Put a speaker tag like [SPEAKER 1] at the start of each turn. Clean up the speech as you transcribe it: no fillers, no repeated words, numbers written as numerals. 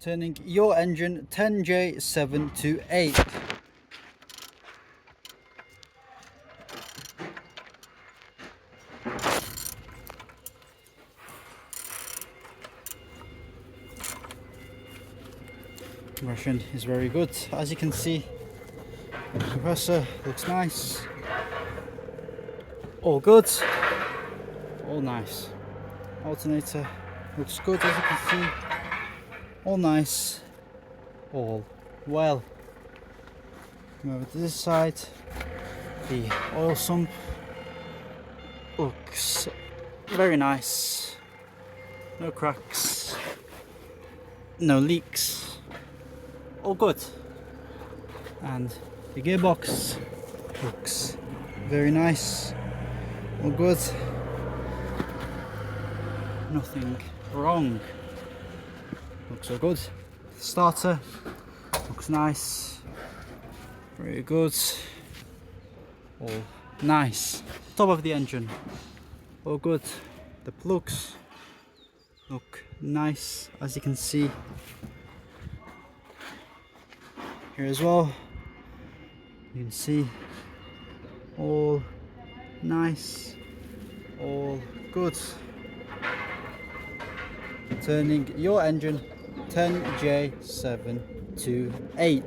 [SPEAKER 1] Turning your engine 10J7 to 8. Compression is very good, as you can see. The compressor looks nice. All good. All nice. Alternator looks good, as you can see. All nice. All well. Come over to this side. The oil sump looks very nice. No cracks. No leaks. All good. And the gearbox looks very nice. All good. Nothing wrong. Looks all good. Starter looks nice. Very good. All nice. Top of the engine. All good. The plugs look nice, as you can see. Here as well. You can see all nice. All good. Turning your engine 10J7 to 8.